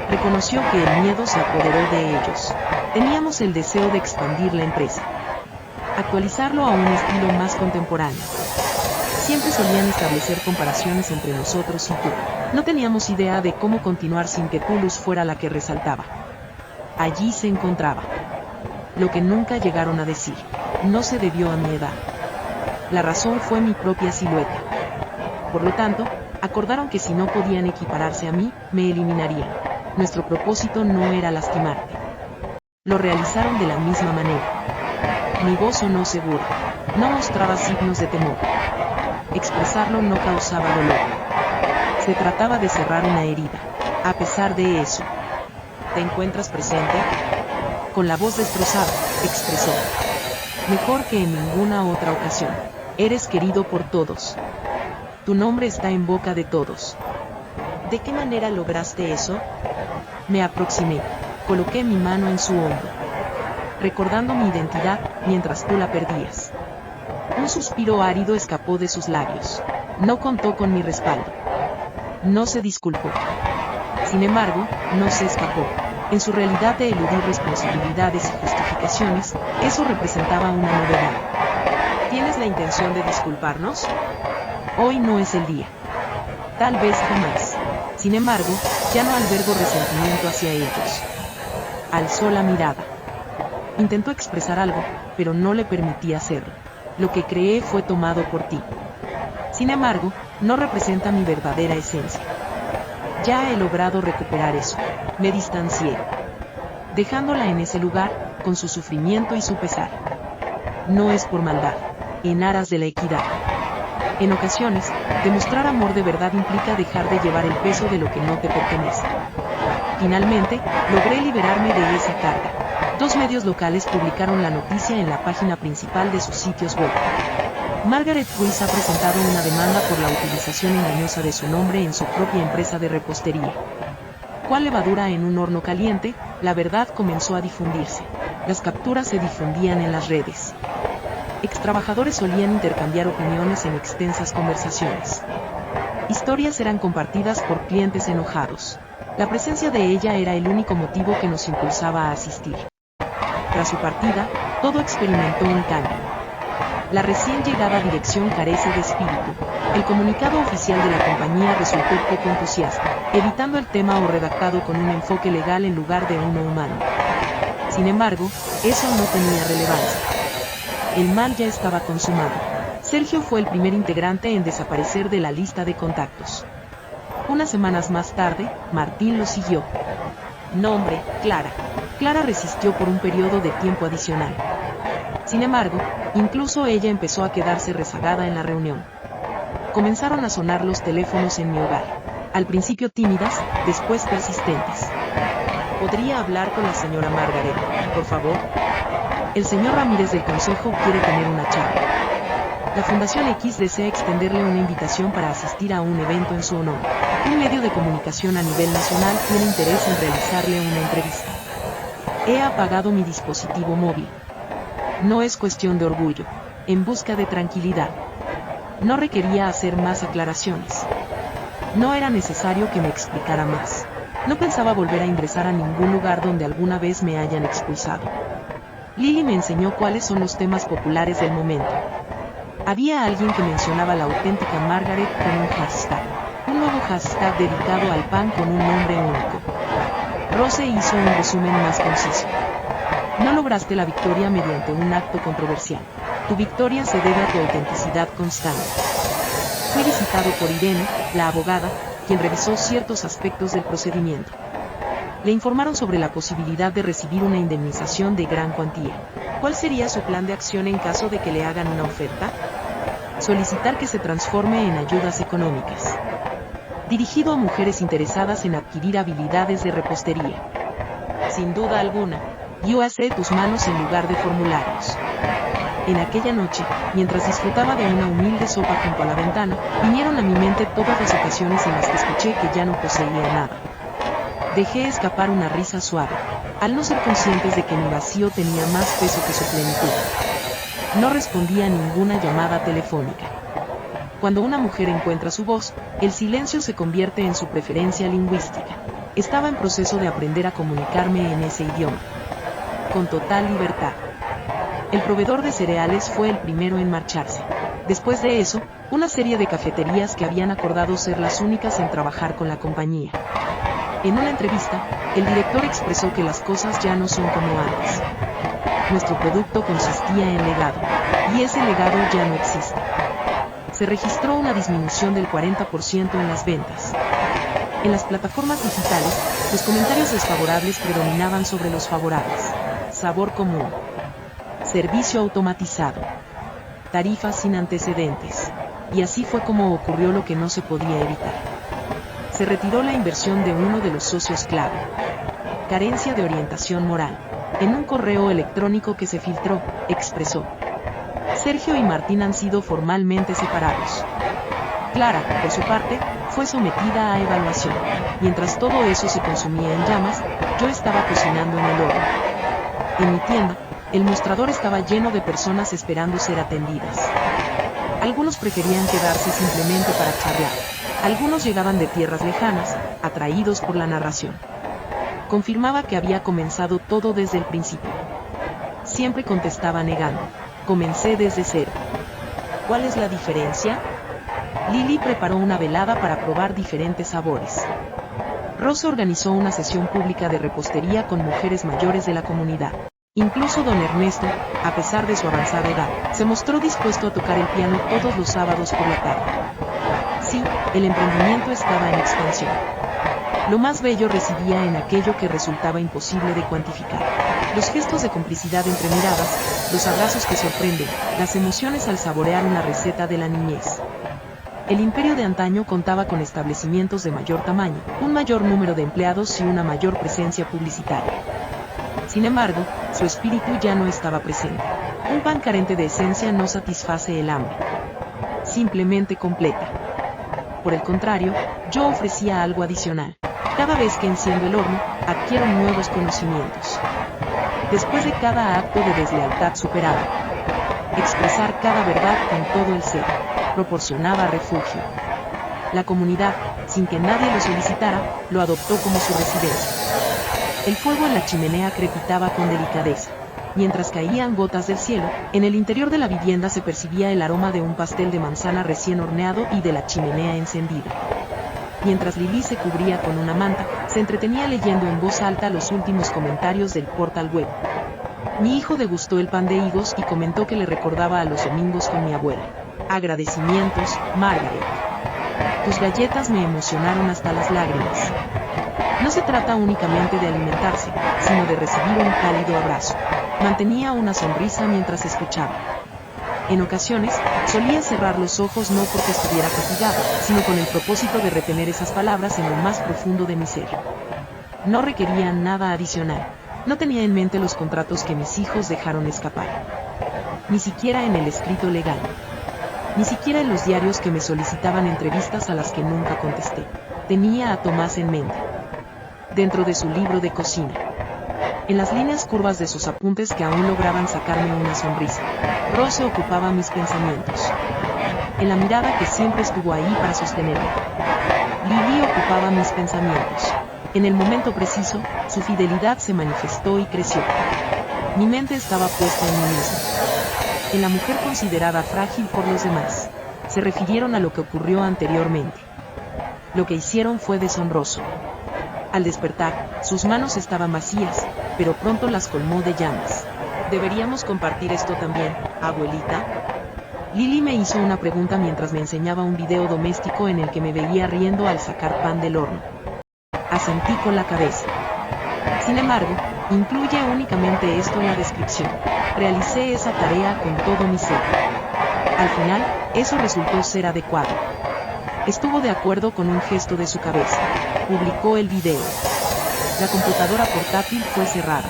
A: Reconoció que el miedo se apoderó de ellos. Teníamos el deseo de expandir la empresa. Actualizarlo a un estilo más contemporáneo. Siempre solían establecer comparaciones entre nosotros y tú. No teníamos idea de cómo continuar sin que Toulouse fuera la que resaltaba. Allí se encontraba. Lo que nunca llegaron a decir. No se debió a mi edad. La razón fue mi propia silueta. Por lo tanto, acordaron que si no podían equipararse a mí, me eliminarían. Nuestro propósito no era lastimarte. Lo realizaron de la misma manera. Mi voz sonó segura. No mostraba signos de temor. Expresarlo no causaba dolor. Se trataba de cerrar una herida. A pesar de eso. ¿Te encuentras presente? Con la voz destrozada, expresó. Mejor que en ninguna otra ocasión. Eres querido por todos. Tu nombre está en boca de todos. ¿De qué manera lograste eso? Me aproximé. Coloqué mi mano en su hombro. Recordando mi identidad, mientras tú la perdías. Un suspiro árido escapó de sus labios. No contó con mi respaldo. No se disculpó. Sin embargo, no se escapó. En su realidad de eludir responsabilidades y justificaciones, eso representaba una novedad. ¿Tienes la intención de disculparnos? Hoy no es el día. Tal vez jamás. Sin embargo, ya no albergo resentimiento hacia ellos. Alzó la mirada. Intentó expresar algo, pero no le permití hacerlo. Lo que creé fue tomado por ti. Sin embargo, no representa mi verdadera esencia. Ya he logrado recuperar eso. Me distancié. Dejándola en ese lugar, con su sufrimiento y su pesar. No es por maldad, en aras de la equidad. En ocasiones, demostrar amor de verdad implica dejar de llevar el peso de lo que no te pertenece. Finalmente, logré liberarme de esa carga. 2 medios locales publicaron la noticia en la página principal de sus sitios web. Margaret Ruiz ha presentado una demanda por la utilización engañosa de su nombre en su propia empresa de repostería. ¿Cuál levadura en un horno caliente? La verdad comenzó a difundirse. Las capturas se difundían en las redes. Extrabajadores solían intercambiar opiniones en extensas conversaciones. Historias eran compartidas por clientes enojados. La presencia de ella era el único motivo que nos impulsaba a asistir. Tras su partida, todo experimentó un cambio. La recién llegada dirección carece de espíritu. El comunicado oficial de la compañía resultó poco entusiasta, evitando el tema o redactado con un enfoque legal en lugar de uno humano. Sin embargo, eso no tenía relevancia. El mal ya estaba consumado. Sergio fue el primer integrante en desaparecer de la lista de contactos. Unas semanas más tarde, Martín lo siguió. Nombre, Clara. Clara resistió por un periodo de tiempo adicional. Sin embargo, incluso ella empezó a quedarse rezagada en la reunión. Comenzaron a sonar los teléfonos en mi hogar. Al principio tímidas, después persistentes. ¿Podría hablar con la señora Margaret, por favor? El señor Ramírez del Consejo quiere tener una charla. La Fundación X desea extenderle una invitación para asistir a un evento en su honor. Un medio de comunicación a nivel nacional tiene interés en realizarle una entrevista. He apagado mi dispositivo móvil. No es cuestión de orgullo, en busca de tranquilidad. No requería hacer más aclaraciones. No era necesario que me explicara más. No pensaba volver a ingresar a ningún lugar donde alguna vez me hayan expulsado. Lily me enseñó cuáles son los temas populares del momento. Había alguien que mencionaba la auténtica Margaret con un hashtag. Un nuevo hashtag dedicado al pan con un nombre único. Rose hizo un resumen más conciso. No lograste la victoria mediante un acto controversial. Tu victoria se debe a tu autenticidad constante. Fui visitado por Irene, la abogada, quien revisó ciertos aspectos del procedimiento. Le informaron sobre la posibilidad de recibir una indemnización de gran cuantía. ¿Cuál sería su plan de acción en caso de que le hagan una oferta? Solicitar que se transforme en ayudas económicas. Dirigido a mujeres interesadas en adquirir habilidades de repostería. Sin duda alguna, yo haré tus manos en lugar de formularios. En aquella noche, mientras disfrutaba de una humilde sopa junto a la ventana, vinieron a mi mente todas las ocasiones en las que escuché que ya no poseía nada. Dejé escapar una risa suave, al no ser conscientes de que mi vacío tenía más peso que su plenitud. No respondí a ninguna llamada telefónica. Cuando una mujer encuentra su voz, el silencio se convierte en su preferencia lingüística. Estaba en proceso de aprender a comunicarme en ese idioma. Con total libertad. El proveedor de cereales fue el primero en marcharse. Después de eso, una serie de cafeterías que habían acordado ser las únicas en trabajar con la compañía. En una entrevista, el director expresó que las cosas ya no son como antes. Nuestro producto consistía en legado, y ese legado ya no existe. Se registró una disminución del 40% en las ventas. En las plataformas digitales, los comentarios desfavorables predominaban sobre los favorables. Sabor común. Servicio automatizado. Tarifas sin antecedentes. Y así fue como ocurrió lo que no se podía evitar. Se retiró la inversión de uno de los socios clave. Carencia de orientación moral. En un correo electrónico que se filtró, expresó: Sergio y Martín han sido formalmente separados. Clara, por su parte, fue sometida a evaluación. Mientras todo eso se consumía en llamas, yo estaba cocinando en el horno. En mi tienda, el mostrador estaba lleno de personas esperando ser atendidas. Algunos preferían quedarse simplemente para charlar. Algunos llegaban de tierras lejanas, atraídos por la narración. Confirmaba que había comenzado todo desde el principio. Siempre contestaba negando. Comencé desde cero. ¿Cuál es la diferencia? Lili preparó una velada para probar diferentes sabores. Rosa organizó una sesión pública de repostería con mujeres mayores de la comunidad. Incluso don Ernesto, a pesar de su avanzada edad, se mostró dispuesto a tocar el piano todos los sábados por la tarde. Sí, el emprendimiento estaba en expansión. Lo más bello residía en aquello que resultaba imposible de cuantificar. Los gestos de complicidad entre miradas, los abrazos que sorprenden, las emociones al saborear una receta de la niñez. El imperio de antaño contaba con establecimientos de mayor tamaño, un mayor número de empleados y una mayor presencia publicitaria. Sin embargo, su espíritu ya no estaba presente. Un pan carente de esencia no satisface el hambre. Simplemente completa. Por el contrario, yo ofrecía algo adicional. Cada vez que enciendo el horno, adquiero nuevos conocimientos. Después de cada acto de deslealtad superado, expresar cada verdad con todo el ser, proporcionaba refugio. La comunidad, sin que nadie lo solicitara, lo adoptó como su residencia. El fuego en la chimenea crepitaba con delicadeza. Mientras caían gotas del cielo, en el interior de la vivienda se percibía el aroma de un pastel de manzana recién horneado y de la chimenea encendida. Mientras Lili se cubría con una manta, se entretenía leyendo en voz alta los últimos comentarios del portal web. Mi hijo degustó el pan de higos y comentó que le recordaba a los domingos con mi abuela. Agradecimientos, Margaret. Tus galletas me emocionaron hasta las lágrimas. No se trata únicamente de alimentarse, sino de recibir un cálido abrazo. Mantenía una sonrisa mientras escuchaba. En ocasiones, solía cerrar los ojos no porque estuviera fatigado, sino con el propósito de retener esas palabras en lo más profundo de mi ser. No requería nada adicional. No tenía en mente los contratos que mis hijos dejaron escapar. Ni siquiera en el escrito legal. Ni siquiera en los diarios que me solicitaban entrevistas a las que nunca contesté. Tenía a Tomás en mente. Dentro de su libro de cocina. En las líneas curvas de sus apuntes que aún lograban sacarme una sonrisa. Rose ocupaba mis pensamientos. En la mirada que siempre estuvo ahí para sostenerme. Lili ocupaba mis pensamientos. En el momento preciso, su fidelidad se manifestó y creció. Mi mente estaba puesta en mí misma. En la mujer considerada frágil por los demás. Se refirieron a lo que ocurrió anteriormente. Lo que hicieron fue deshonroso. Al despertar, sus manos estaban vacías, pero pronto las colmó de llamas. ¿Deberíamos compartir esto también, abuelita? Lili me hizo una pregunta mientras me enseñaba un video doméstico en el que me veía riendo al sacar pan del horno. Asentí con la cabeza. Sin embargo, incluye únicamente esto en la descripción. Realicé esa tarea con todo mi ser. Al final, eso resultó ser adecuado. Estuvo de acuerdo con un gesto de su cabeza. Publicó el video. La computadora portátil fue cerrada.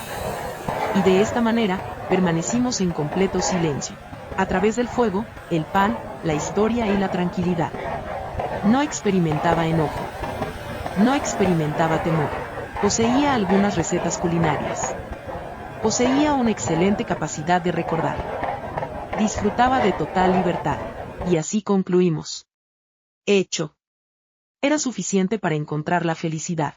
A: Y de esta manera, permanecimos en completo silencio. A través del fuego, el pan, la historia y la tranquilidad. No experimentaba enojo. No experimentaba temor. Poseía algunas recetas culinarias. Poseía una excelente capacidad de recordar. Disfrutaba de total libertad. Y así concluimos. Hecho. Era suficiente para encontrar la felicidad.